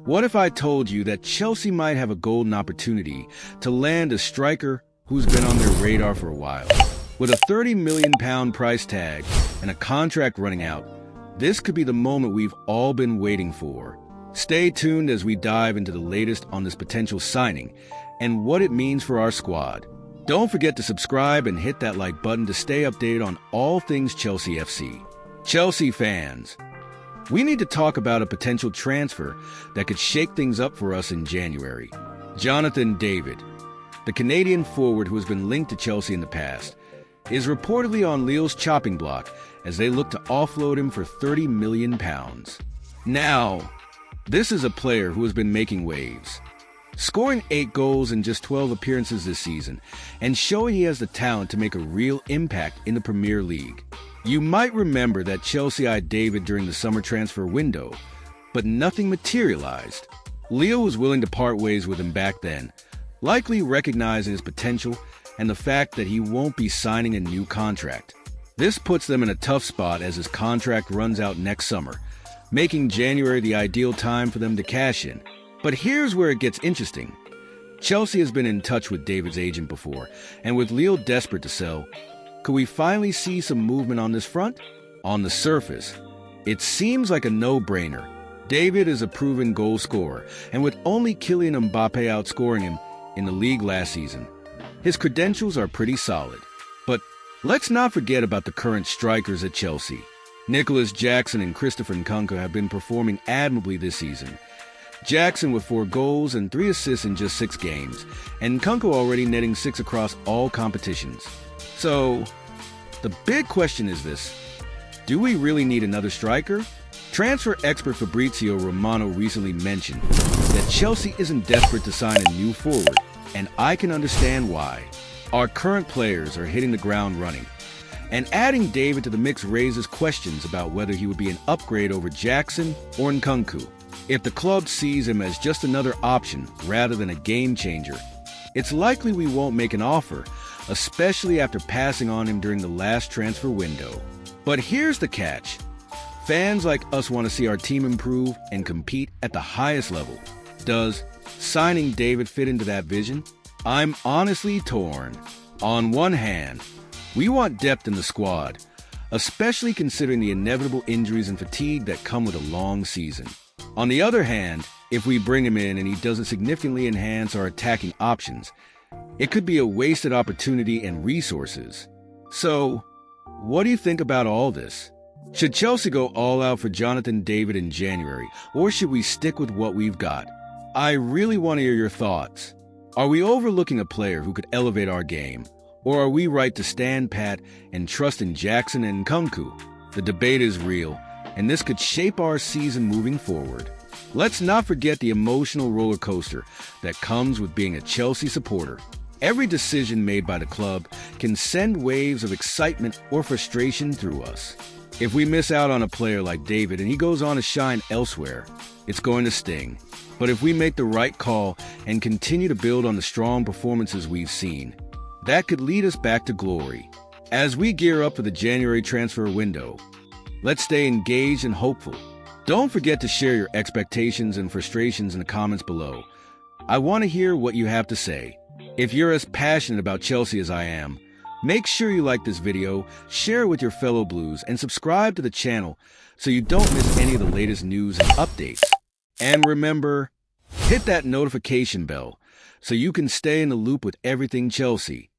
What if I told you that Chelsea might have a golden opportunity to land a striker who's been on their radar for a while? With a £30 million price tag and a contract running out, this could be the moment we've all been waiting for. Stay tuned as we dive into the latest on this potential signing and what it means for our squad. Don't forget to subscribe and hit that like button to stay updated on all things Chelsea FC. Chelsea fans, we need to talk about a potential transfer that could shake things up for us in January. Jonathan David, the Canadian forward who has been linked to Chelsea in the past, is reportedly on Lille's chopping block as they look to offload him for £30 million. Now, this is a player who has been making waves, scoring 8 goals in just 12 appearances this season and showing he has the talent to make a real impact in the Premier League. You might remember that Chelsea eyed David during the summer transfer window, but nothing materialized. Lille was willing to part ways with him back then, likely recognizing his potential and the fact that he won't be signing a new contract. This puts them in a tough spot as his contract runs out next summer, making January the ideal time for them to cash in. But here's where it gets interesting. Chelsea has been in touch with David's agent before, and with Lille desperate to sell, could we finally see some movement on this front? On the surface, it seems like a no-brainer. David is a proven goal scorer, and with only Kylian Mbappe outscoring him in the league last season, his credentials are pretty solid. But let's not forget about the current strikers at Chelsea. Nicholas Jackson and Christopher Nkunku have been performing admirably this season. Jackson with 4 goals and 3 assists in just 6 games, and Nkunku already netting 6 across all competitions. So, the big question is this: do we really need another striker? Transfer expert Fabrizio Romano recently mentioned that Chelsea isn't desperate to sign a new forward, and I can understand why. Our current players are hitting the ground running, and adding David to the mix raises questions about whether he would be an upgrade over Jackson or Nkunku. If the club sees him as just another option rather than a game changer, it's likely we won't make an offer, especially after passing on him during the last transfer window. But here's the catch. Fans like us want to see our team improve and compete at the highest level. Does signing David fit into that vision? I'm honestly torn. On one hand, we want depth in the squad, especially considering the inevitable injuries and fatigue that come with a long season. On the other hand, if we bring him in and he doesn't significantly enhance our attacking options, it could be a wasted opportunity and resources. So, what do you think about all this? Should Chelsea go all out for Jonathan David in January, or should we stick with what we've got? I really want to hear your thoughts. Are we overlooking a player who could elevate our game, or are we right to stand pat and trust in Jackson and Nkunku? The debate is real, and this could shape our season moving forward. Let's not forget the emotional roller coaster that comes with being a Chelsea supporter. Every decision made by the club can send waves of excitement or frustration through us. If we miss out on a player like David and he goes on to shine elsewhere, it's going to sting. But if we make the right call and continue to build on the strong performances we've seen, that could lead us back to glory. As we gear up for the January transfer window, let's stay engaged and hopeful. Don't forget to share your expectations and frustrations in the comments below. I want to hear what you have to say. If you're as passionate about Chelsea as I am, make sure you like this video, share it with your fellow Blues, and subscribe to the channel so you don't miss any of the latest news and updates. And remember, hit that notification bell so you can stay in the loop with everything Chelsea.